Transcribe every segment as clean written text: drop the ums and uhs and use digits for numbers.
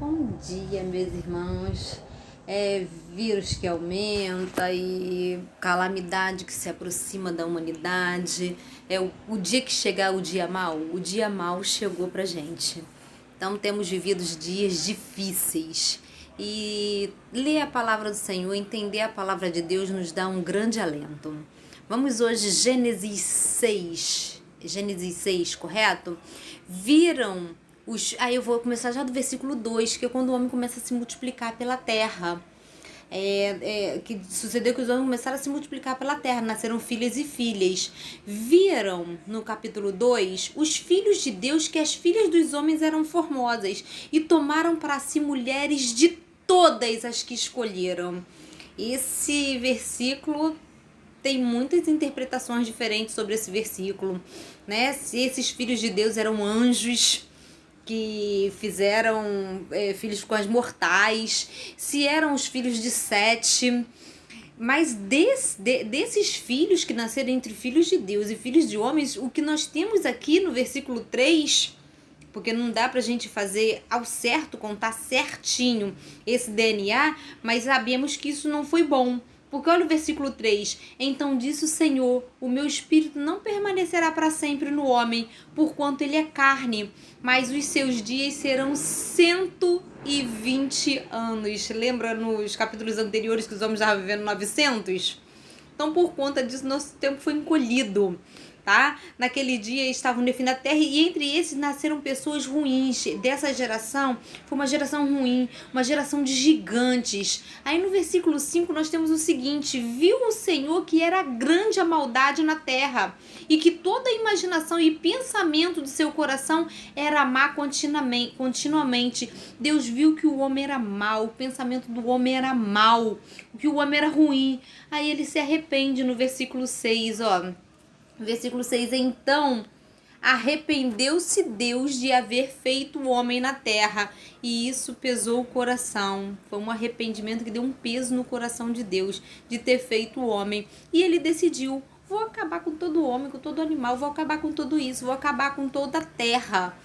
Bom dia, meus irmãos. Vírus que aumenta e calamidade que se aproxima da humanidade. O dia que chegar o dia mau chegou pra gente. Então temos vivido dias difíceis. E ler a palavra do Senhor, entender a palavra de Deus nos dá um grande alento. Vamos hoje, Gênesis 6, correto? Aí eu vou começar já do versículo 2, que é quando o homem começa a se multiplicar pela terra. Que sucedeu que os homens começaram a se multiplicar pela terra, nasceram filhas e filhas. Viram, no capítulo 2, os filhos de Deus, que as filhas dos homens eram formosas, e tomaram para si mulheres de todas as que escolheram. Esse versículo tem muitas interpretações diferentes sobre esse versículo, né? Se esses filhos de Deus eram anjos que fizeram filhos com as mortais, se eram os filhos de Sete, mas desses filhos que nasceram entre filhos de Deus e filhos de homens, o que nós temos aqui no versículo 3, porque não dá pra gente fazer ao certo, contar certinho esse DNA, mas sabemos que isso não foi bom. Porque olha o versículo 3, então disse o Senhor, o meu espírito não permanecerá para sempre no homem, porquanto ele é carne, mas os seus dias serão 120 anos. Lembra nos capítulos anteriores que os homens estavam vivendo 900? Então por conta disso nosso tempo foi encolhido. Tá? Naquele dia estavam definindo a terra e entre esses nasceram pessoas ruins. Dessa geração, foi uma geração ruim, uma geração de gigantes. Aí no versículo 5 nós temos o seguinte: viu o Senhor que era grande a maldade na terra e que toda a imaginação e pensamento do seu coração era má continuamente. Deus viu que o homem era mau, o pensamento do homem era mau, que o homem era ruim. Aí ele se arrepende no versículo 6, ó. Versículo 6, então arrependeu-se Deus de haver feito o homem na terra, e isso pesou o coração. Foi um arrependimento que deu um peso no coração de Deus, de ter feito o homem. E ele decidiu, vou acabar com todo homem, com todo animal, vou acabar com tudo isso, vou acabar com toda a terra.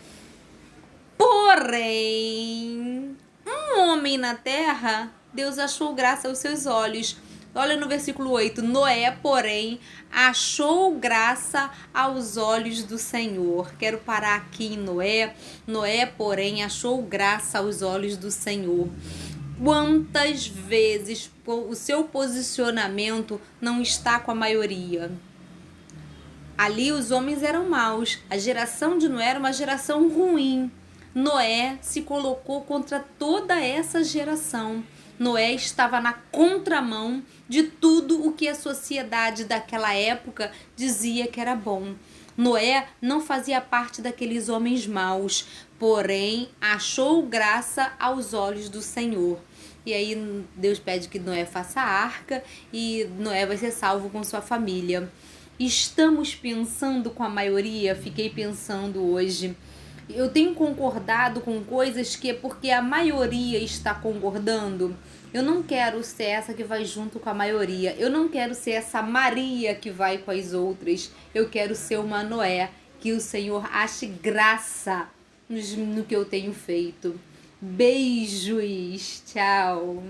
Porém, um homem na terra, Deus achou graça aos seus olhos. Olha no versículo 8, Noé, porém, achou graça aos olhos do Senhor. Quero parar aqui em Noé. Noé, porém, achou graça aos olhos do Senhor. Quantas vezes o seu posicionamento não está com a maioria? Ali os homens eram maus. A geração de Noé era uma geração ruim. Noé se colocou contra toda essa geração. Noé estava na contramão de tudo o que a sociedade daquela época dizia que era bom. Noé não fazia parte daqueles homens maus, porém achou graça aos olhos do Senhor. E aí Deus pede que Noé faça a arca e Noé vai ser salvo com sua família. Estamos pensando com a maioria? Fiquei pensando hoje. Eu tenho concordado com coisas que é porque a maioria está concordando. Eu não quero ser essa que vai junto com a maioria. Eu não quero ser essa Maria que vai com as outras. Eu quero ser uma Noé, que o Senhor ache graça no que eu tenho feito. Beijos, tchau.